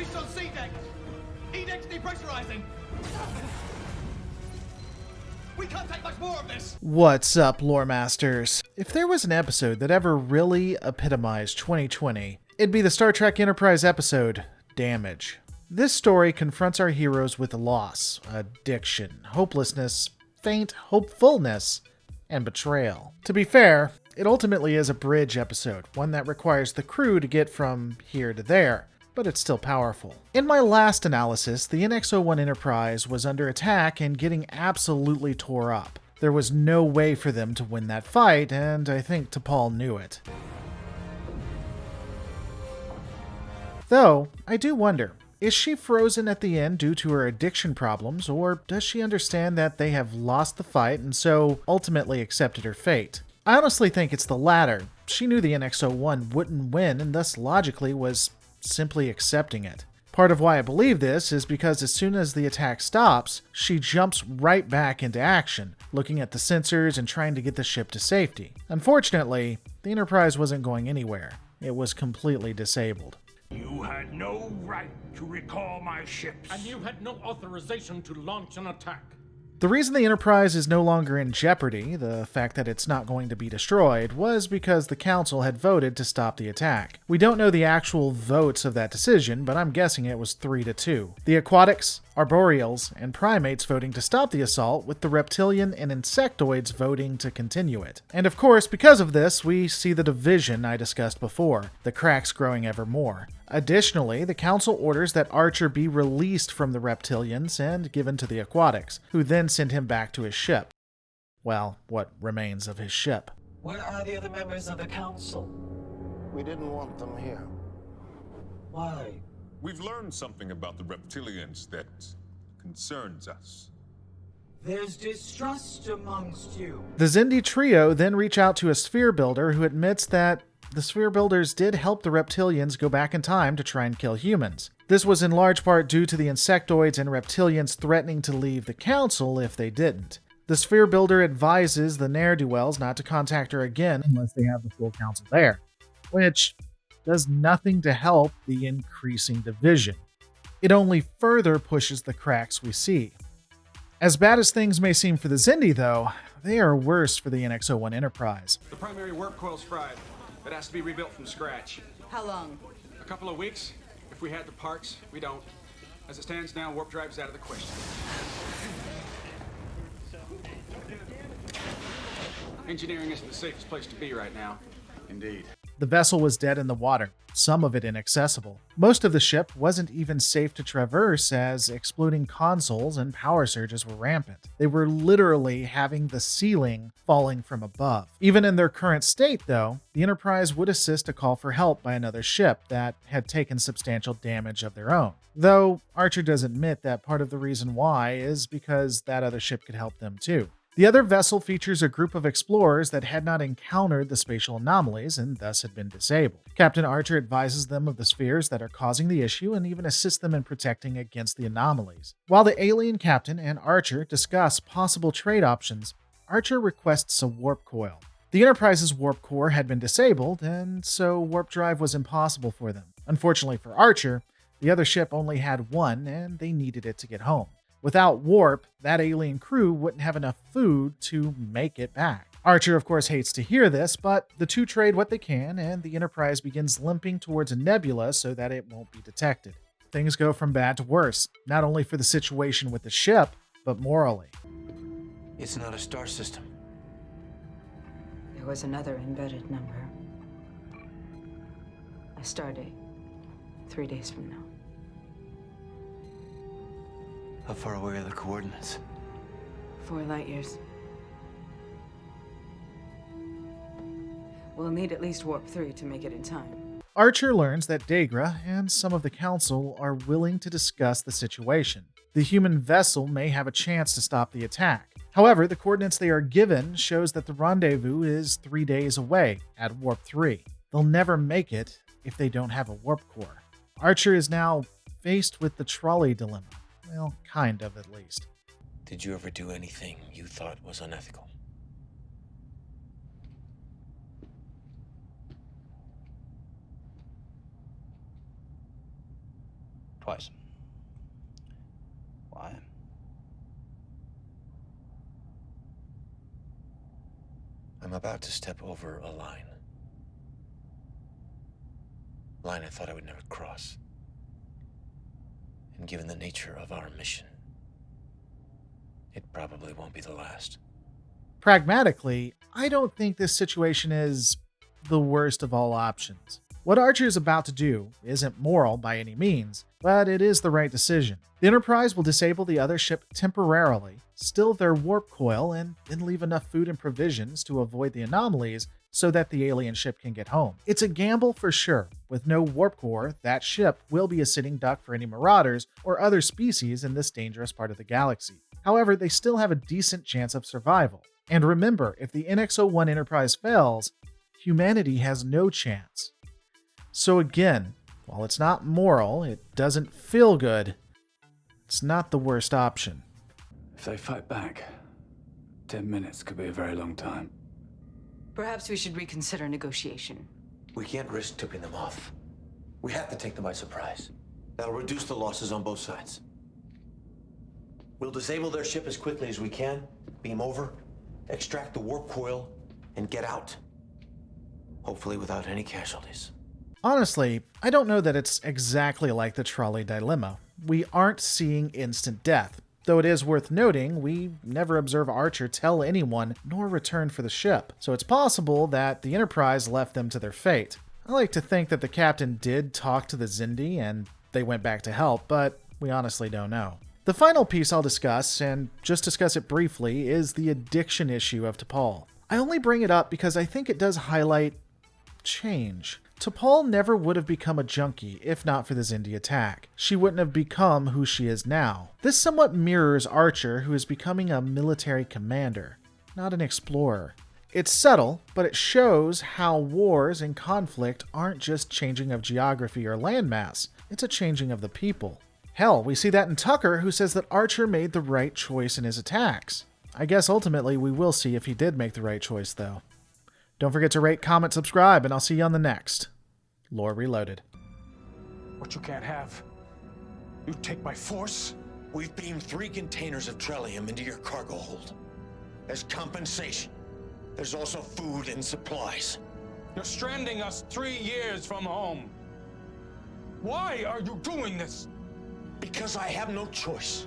Beast on C deck! E deck's depressurizing! We can't take much more of this! What's up, lore masters? If there was an episode that ever really epitomized 2020, it'd be the Star Trek Enterprise episode, Damage. This story confronts our heroes with loss, addiction, hopelessness, faint hopefulness, and betrayal. To be fair, it ultimately is a bridge episode, one that requires the crew to get from here to there, but it's still powerful. In my last analysis, the NX-01 Enterprise was under attack and getting absolutely tore up. There was no way for them to win that fight, and I think T'Pol knew it. Though, I do wonder, is she frozen at the end due to her addiction problems, or does she understand that they have lost the fight and so ultimately accepted her fate? I honestly think it's the latter. She knew the NX-01 wouldn't win and thus logically was simply accepting it. Part of why I believe this is because as soon as the attack stops, she jumps right back into action, looking at the sensors and trying to get the ship to safety. Unfortunately, the Enterprise wasn't going anywhere. It was completely disabled. You had no right to recall my ships. And you had no authorization to launch an attack. The reason the Enterprise is no longer in jeopardy, the fact that it's not going to be destroyed, was because the Council had voted to stop the attack. We don't know the actual votes of that decision, but I'm guessing it was 3-2. The Aquatics, Arboreals, and Primates voting to stop the assault, with the Reptilian and Insectoids voting to continue it. And of course, because of this, we see the division I discussed before, the cracks growing ever more. Additionally, the Council orders that Archer be released from the Reptilians and given to the Aquatics, who then send him back to his ship. Well, what remains of his ship. Where are the other members of the Council? We didn't want them here. Why? We've learned something about the reptilians that concerns us. There's distrust amongst you. The Xindi trio then reach out to a sphere builder who admits that the sphere builders did help the reptilians go back in time to try and kill humans. This was in large part due to the insectoids and reptilians threatening to leave the council if they didn't. The sphere builder advises the ne'er-do-wells not to contact her again unless they have the full council there, which does nothing to help the increasing division. It only further pushes the cracks we see. As bad as things may seem for the Xindi, though, they are worse for the NX-01 Enterprise. The primary warp coil's fried. It has to be rebuilt from scratch. How long? A couple of weeks. If we had the parts, we don't. As it stands now, warp drive is out of the question. Engineering isn't the safest place to be right now. Indeed. The vessel was dead in the water, some of it inaccessible. Most of the ship wasn't even safe to traverse as exploding consoles and power surges were rampant. They were literally having the ceiling falling from above. Even in their current state, though, the Enterprise would assist a call for help by another ship that had taken substantial damage of their own. Though Archer does admit that part of the reason why is because that other ship could help them too. The other vessel features a group of explorers that had not encountered the spatial anomalies and thus had been disabled. Captain Archer advises them of the spheres that are causing the issue and even assists them in protecting against the anomalies. While the alien captain and Archer discuss possible trade options, Archer requests a warp coil. The Enterprise's warp core had been disabled, and so warp drive was impossible for them. Unfortunately for Archer, the other ship only had one, and they needed it to get home. Without warp, that alien crew wouldn't have enough food to make it back. Archer, of course, hates to hear this, but the two trade what they can, and the Enterprise begins limping towards a nebula so that it won't be detected. Things go from bad to worse, not only for the situation with the ship, but morally. It's not a star system. There was another embedded number. A star date. 3 days from now. How far away are the coordinates? 4 light years. We'll need at least warp 3 to make it in time. Archer learns that Dagra and some of the Council are willing to discuss the situation. The human vessel may have a chance to stop the attack. However, the coordinates they are given shows that the rendezvous is 3 days away at warp 3. They'll never make it if they don't have a warp core. Archer is now faced with the trolley dilemma. Well, kind of, at least. Did you ever do anything you thought was unethical? Twice. Why? I'm about to step over a line. Line I thought I would never cross. And given the nature of our mission, it probably won't be the last. Pragmatically, I don't think this situation is the worst of all options. What Archer is about to do isn't moral by any means, but it is the right decision. The Enterprise will disable the other ship temporarily, steal their warp coil, and then leave enough food and provisions to avoid the anomalies so that the alien ship can get home. It's a gamble for sure. With no warp core, that ship will be a sitting duck for any marauders or other species in this dangerous part of the galaxy. However, they still have a decent chance of survival. And remember, if the NX-01 Enterprise fails, humanity has no chance. So again, while it's not moral, it doesn't feel good, it's not the worst option. If they fight back, 10 minutes could be a very long time. Perhaps we should reconsider negotiation. We can't risk tipping them off. We have to take them by surprise. That'll reduce the losses on both sides. We'll disable their ship as quickly as we can, beam over, extract the warp coil, and get out. Hopefully without any casualties. Honestly, I don't know that it's exactly like the trolley dilemma. We aren't seeing instant death, though it is worth noting we never observe Archer tell anyone nor return for the ship, so it's possible that the Enterprise left them to their fate. I like to think that the captain did talk to the Xindi and they went back to help, but we honestly don't know. The final piece I'll discuss, and just discuss it briefly, is the addiction issue of T'Pol. I only bring it up because I think it does highlight change. T'Pol never would have become a junkie if not for the Xindi attack. She wouldn't have become who she is now. This somewhat mirrors Archer, who is becoming a military commander, not an explorer. It's subtle, but it shows how wars and conflict aren't just changing of geography or landmass, it's a changing of the people. Hell, we see that in Tucker, who says that Archer made the right choice in his attacks. I guess ultimately we will see if he did make the right choice, though. Don't forget to rate, comment, subscribe, and I'll see you on the next Lore Reloaded. What you can't have, you take by force? We've beamed 3 containers of Trellium into your cargo hold. As compensation, there's also food and supplies. You're stranding us 3 years from home. Why are you doing this? Because I have no choice.